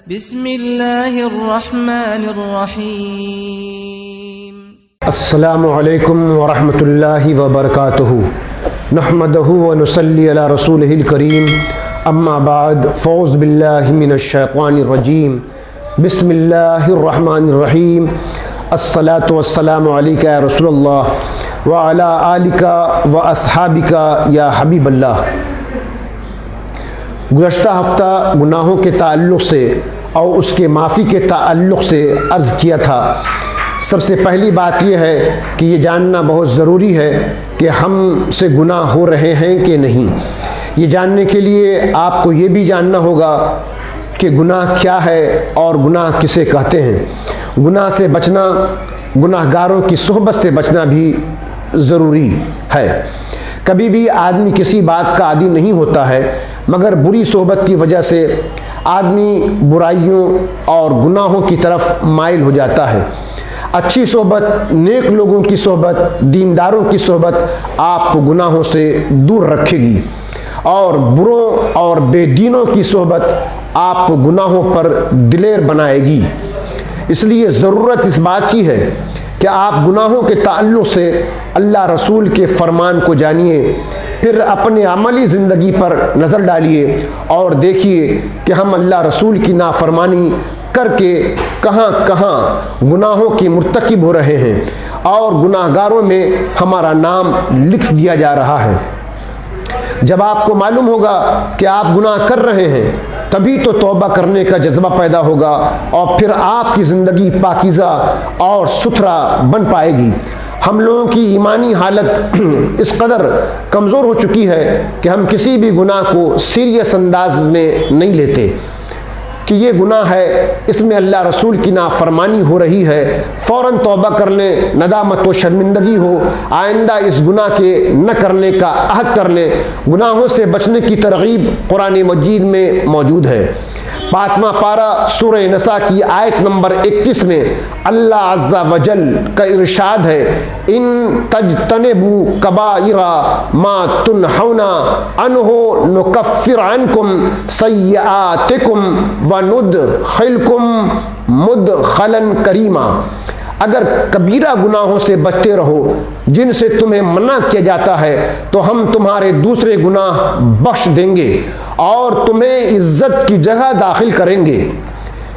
بسم اللہ الرحمن الرحیم۔ السلام علیکم ورحمۃ اللہ وبرکاتہ، نحمدہ ونصلی علی رسولہ الکریم، اما بعد، فاعوذ باللہ من الشیطان الرجیم، بسم اللہ الرحمن الرحیم، الصلاۃ والسلام علیک یا رسول اللہ وعلی آلک واصحابک یا حبیب اللہ۔ گزشتہ ہفتہ گناہوں کے تعلق سے اور اس کے معافی کے تعلق سے عرض کیا تھا، سب سے پہلی بات یہ ہے کہ یہ جاننا بہت ضروری ہے کہ ہم سے گناہ ہو رہے ہیں کہ نہیں۔ یہ جاننے کے لیے آپ کو یہ بھی جاننا ہوگا کہ گناہ کیا ہے اور گناہ کسے کہتے ہیں۔ گناہ سے بچنا، گناہ گاروں کی صحبت سے بچنا بھی ضروری ہے۔ کبھی بھی آدمی کسی بات کا عادی نہیں ہوتا ہے، مگر بری صحبت کی وجہ سے آدمی برائیوں اور گناہوں کی طرف مائل ہو جاتا ہے۔ اچھی صحبت، نیک لوگوں کی صحبت، دینداروں کی صحبت آپ کو گناہوں سے دور رکھے گی، اور بروں اور بے دینوں کی صحبت آپ کو گناہوں پر دلیر بنائے گی۔ اس لیے ضرورت اس بات کی ہے کہ آپ گناہوں کے تعلق سے اللہ رسول کے فرمان کو جانیے، پھر اپنے عملی زندگی پر نظر ڈالیے اور دیکھیے کہ ہم اللہ رسول کی نافرمانی کر کے کہاں کہاں گناہوں کے مرتکب ہو رہے ہیں، اور گناہ گاروں میں ہمارا نام لکھ دیا جا رہا ہے۔ جب آپ کو معلوم ہوگا کہ آپ گناہ کر رہے ہیں، تبھی تو توبہ کرنے کا جذبہ پیدا ہوگا، اور پھر آپ کی زندگی پاکیزہ اور ستھرا بن پائے گی۔ ہم لوگوں کی ایمانی حالت اس قدر کمزور ہو چکی ہے کہ ہم کسی بھی گناہ کو سیریس انداز میں نہیں لیتے کہ یہ گناہ ہے، اس میں اللہ رسول کی نافرمانی ہو رہی ہے، فوراً توبہ کر لیں، ندامت و شرمندگی ہو، آئندہ اس گناہ کے نہ کرنے کا عہد کر لیں۔ گناہوں سے بچنے کی ترغیب قرآن مجید میں موجود ہے۔ 5واں پارہ سورہ نساء کی آیت نمبر 31 میں اللہ عز و جل کا ارشاد ہے، ان تجتنبوا کبائر ما تنہون عنہ نکفر عنکم سیئاتکم وندخلکم مدخلا کریما۔ اگر کبیرہ گناہوں سے بچتے رہو جن سے تمہیں منع کیا جاتا ہے، تو ہم تمہارے دوسرے گناہ بخش دیں گے اور تمہیں عزت کی جگہ داخل کریں گے۔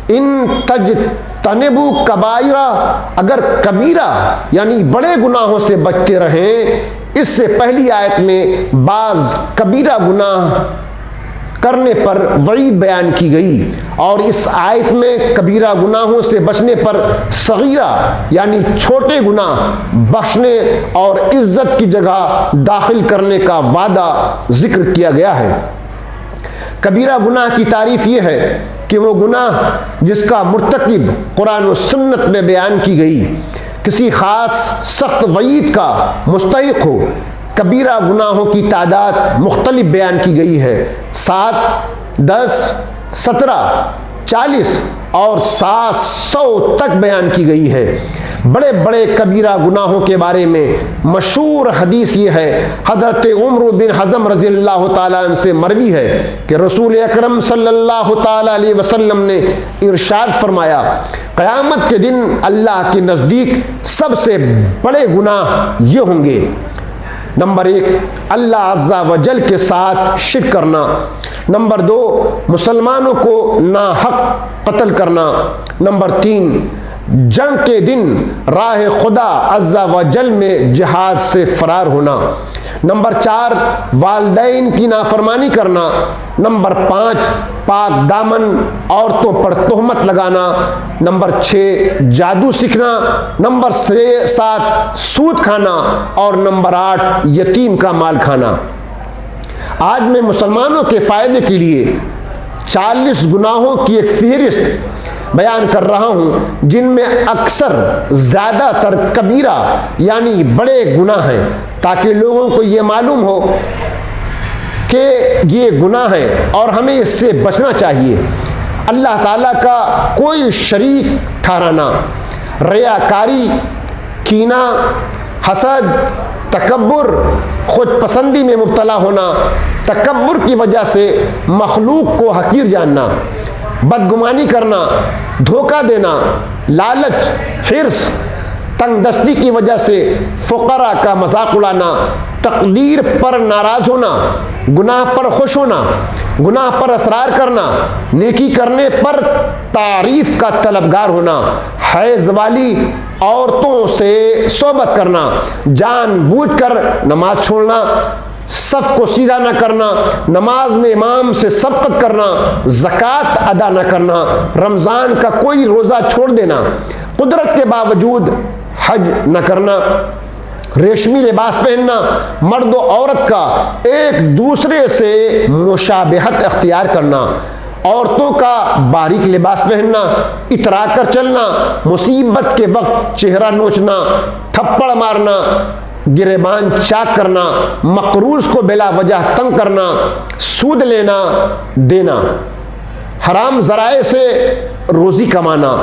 ان تجتنبوا کبائر، اگر کبیرہ یعنی بڑے گناہوں سے بچتے رہیں۔ اس سے پہلی آیت میں بعض کبیرہ گناہ کرنے پر وعید بیان کی گئی، اور اس آیت میں کبیرہ گناہوں سے بچنے پر صغیرہ یعنی چھوٹے گناہ بخشنے اور عزت کی جگہ داخل کرنے کا وعدہ ذکر کیا گیا ہے۔ کبیرہ گناہ کی تعریف یہ ہے کہ وہ گناہ جس کا مرتکب قرآن و سنت میں بیان کی گئی کسی خاص سخت وعید کا مستحق ہو۔ کبیرہ گناہوں کی تعداد مختلف بیان کی گئی ہے، 7، 10، 17، 40 اور 700 تک بیان کی گئی ہے۔ بڑے بڑے کبیرہ گناہوں کے بارے میں مشہور حدیث یہ ہے، حضرت عمر بن حزم رضی اللہ تعالیٰ عنہ سے مروی ہے کہ رسول اکرم صلی اللہ تعالیٰ علیہ وسلم نے ارشاد فرمایا، قیامت کے دن اللہ کے نزدیک سب سے بڑے گناہ یہ ہوں گے: نمبر 1، اللہ عز و جل کے ساتھ شرک کرنا۔ نمبر 2، مسلمانوں کو ناحق قتل کرنا۔ نمبر 3، جنگ کے دن راہ خدا عز و جل میں جہاد سے فرار ہونا۔ نمبر 4، والدین کی نافرمانی کرنا۔ نمبر 5، پاک دامن عورتوں پر تہمت لگانا۔ نمبر 6، جادو سیکھنا۔ نمبر 7، سود کھانا، اور نمبر 8، یتیم کا مال کھانا۔ آج میں مسلمانوں کے فائدے کے لیے 40 گناہوں کی ایک فہرست بیان کر رہا ہوں، جن میں اکثر زیادہ تر کبیرہ یعنی بڑے گناہ ہیں، تاکہ لوگوں کو یہ معلوم ہو کہ یہ گناہ ہے اور ہمیں اس سے بچنا چاہیے۔ اللہ تعالیٰ کا کوئی شریک ٹھہرانا، ریاکاری، کینہ، حسد، تکبر، خود پسندی میں مبتلا ہونا، تکبر کی وجہ سے مخلوق کو حقیر جاننا، بدگمانی کرنا، دھوکہ دینا، لالچ، حرص، تنگ دستی کی وجہ سے فقراء کا مذاق اڑانا، تقدیر پر ناراض ہونا، گناہ پر خوش ہونا، گناہ پر اصرار کرنا، نیکی کرنے پر تعریف کا طلبگار ہونا، حیض والی عورتوں سے صحبت کرنا، جان بوجھ کر نماز چھوڑنا، صف کو سیدھا نہ کرنا، نماز میں امام سے سبقت کرنا، زکوٰۃ ادا نہ کرنا، رمضان کا کوئی روزہ چھوڑ دینا، قدرت کے باوجود حج نہ کرنا، ریشمی لباس پہننا، مرد و عورت کا ایک دوسرے سے مشابہت اختیار کرنا، عورتوں کا باریک لباس پہننا، اترا کر چلنا، مصیبت کے وقت چہرہ نوچنا، تھپڑ مارنا، گریبان چاک کرنا، مقروض کو بلا وجہ تنگ کرنا، سود لینا دینا، حرام ذرائع سے روزی کمانا،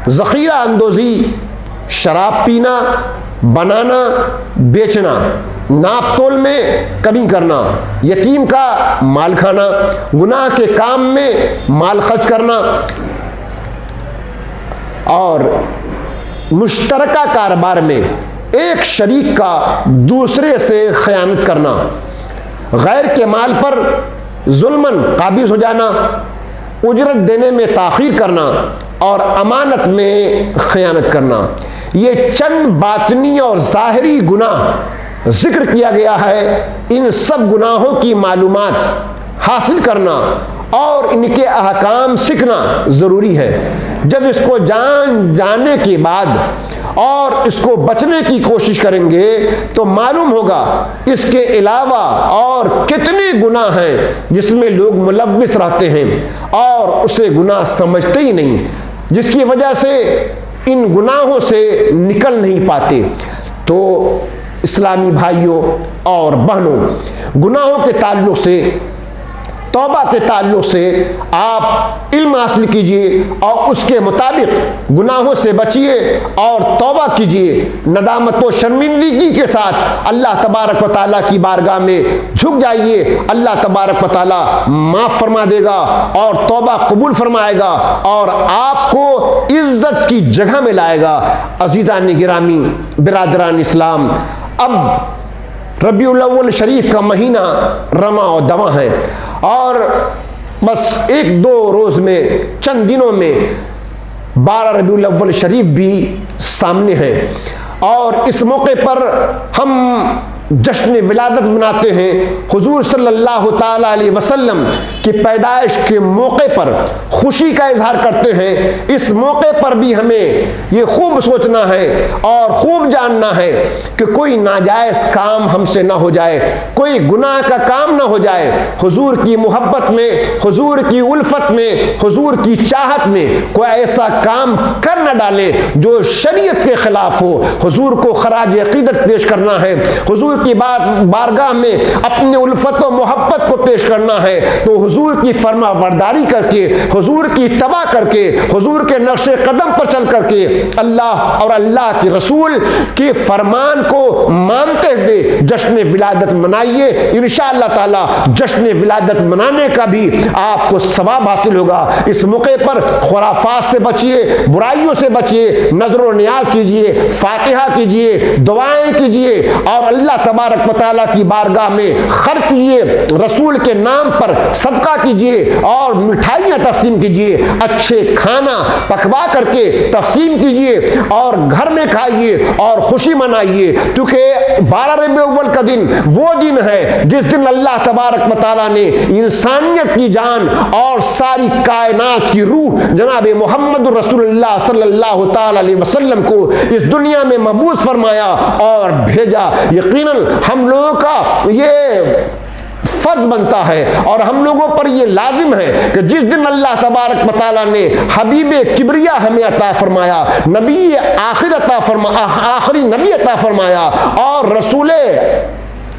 ذخیرہ اندوزی، شراب پینا، بنانا، بیچنا، ناپ تول میں کمی کرنا، یتیم کا مال کھانا، گناہ کے کام میں مال خرچ کرنا، اور مشترکہ کاروبار میں ایک شریک کا دوسرے سے خیانت کرنا، غیر کے مال پر ظلماً قابض ہو جانا، اجرت دینے میں تاخیر کرنا اور امانت میں خیانت کرنا۔ یہ چند باطنی اور ظاہری گناہ ذکر کیا گیا ہے۔ ان سب گناہوں کی معلومات حاصل کرنا اور ان کے احکام سیکھنا ضروری ہے۔ جب اس کو جانے کے بعد اور اس کو بچنے کی کوشش کریں گے تو معلوم ہوگا اس کے علاوہ اور کتنے گناہ ہیں جس میں لوگ ملوث رہتے ہیں اور اسے گناہ سمجھتے ہی نہیں، جس کی وجہ سے ان گناہوں سے نکل نہیں پاتے۔ تو اسلامی بھائیوں اور بہنوں، گناہوں کے تعلق سے، توبہ کے تعلق سے آپ علم حاصل کیجئے اور اس کے مطابق گناہوں سے بچیے اور توبہ کیجئے، ندامت و شرمندگی کے ساتھ اللہ تبارک و تعالیٰ کی بارگاہ میں جھک جائیے۔ اللہ تبارک و تعالیٰ معاف فرما دے گا اور توبہ قبول فرمائے گا اور آپ کو عزت کی جگہ میں لائے گا۔ عزیزان گرامی، برادران اسلام، اب ربیع الاول شریف کا مہینہ رواں و دواں ہے اور بس ایک دو روز میں، چند دنوں میں 12 ربیع الاول شریف بھی سامنے ہے اور اس موقع پر ہم جشن ولادت مناتے ہیں۔ حضور صلی اللہ تعالیٰ علیہ وسلم کی پیدائش کے موقع پر خوشی کا اظہار کرتے ہیں۔ اس موقع پر بھی ہمیں یہ خوب سوچنا ہے اور خوب جاننا ہے کہ کوئی ناجائز کام ہم سے نہ ہو جائے، کوئی گناہ کا کام نہ ہو جائے۔ حضور کی محبت میں، حضور کی الفت میں، حضور کی چاہت میں کوئی ایسا کام کر نہ ڈالے جو شریعت کے خلاف ہو۔ حضور کو خراج عقیدت پیش کرنا ہے، حضور کی بارگاہ میں اپنے الفت و محبت کو پیش کرنا ہے، تو حضور کی فرما برداری کر کے، حضور کی اتباع کر کے، حضور کے نقش قدم پر چل کر کے اللہ اور اللہ کے رسول کے فرمان کو مانتے ہوئے جشن ولادت منائیے۔ انشاءاللہ تعالی جشن ولادت منانے کا بھی آپ کو ثواب حاصل ہوگا۔ اس موقع پر خرافات سے بچیے، برائیوں سے بچیے، نظر و نیاز کیجیے، فاتحہ کیجیے، دعائیں کیجیے اور اللہ تبارک و تعالیٰ کی بارگاہ میں خرچ کیجیے، رسول کے نام پر صدقہ کیجیے اور مٹھائیاں تقسیم کیجیے، اچھے کھانا پکوا کر کے تقسیم کیجیے اور گھر میں کھائیے اور خوشی منائیے، کیونکہ 12 ربیع الاول کا دن وہ دن ہے جس دن اللہ تبارک و تعالیٰ نے انسانیت کی جان اور ساری کائنات کی روح جناب محمد رسول اللہ صلی اللہ تعالیٰ علیہ وسلم کو اس دنیا میں مبعوث فرمایا اور بھیجا۔ یقیناً ہم لوگوں کا یہ فرض بنتا ہے اور ہم لوگوں پر یہ لازم ہے کہ جس دن اللہ تبارک و تعالیٰ نے حبیب کبریا ہمیں عطا فرمایا، نبی آخری نبی عطا فرمایا اور رسول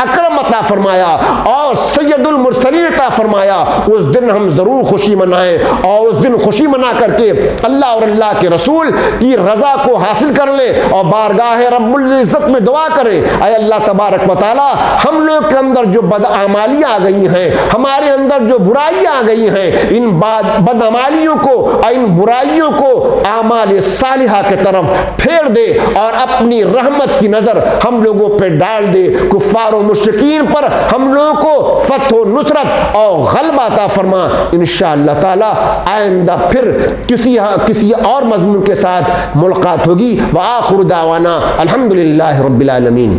اکرم عطا فرمایا اور سید المرسلین عطا فرمایا، اس دن ہم ضرور خوشی منائیں، اور اس دن خوشی منا کر کے اللہ اور اللہ کے رسول کی رضا کو حاصل کر لیں اور بارگاہ رب العزت میں دعا کریں، اے اللہ تبارک و تعالی ہم لوگ کے اندر جو بدعمالیاں آ گئی ہیں، ہمارے اندر جو برائیاں آ گئی ہیں، ان بدعمالیوں کو اور ان برائیوں کو اعمال صالحہ کی طرف پھیر دے اور اپنی رحمت کی نظر ہم لوگوں پہ ڈال دے، کفار و مشرکین پر ہم لوگوں کو فتح و نصرت اور غلبہ عطا فرما۔ انشاءاللہ تعالی آئندہ پھر کسی اور مضمون کے ساتھ ملاقات ہوگی۔ وآخر دعوانا الحمدللہ رب العالمین۔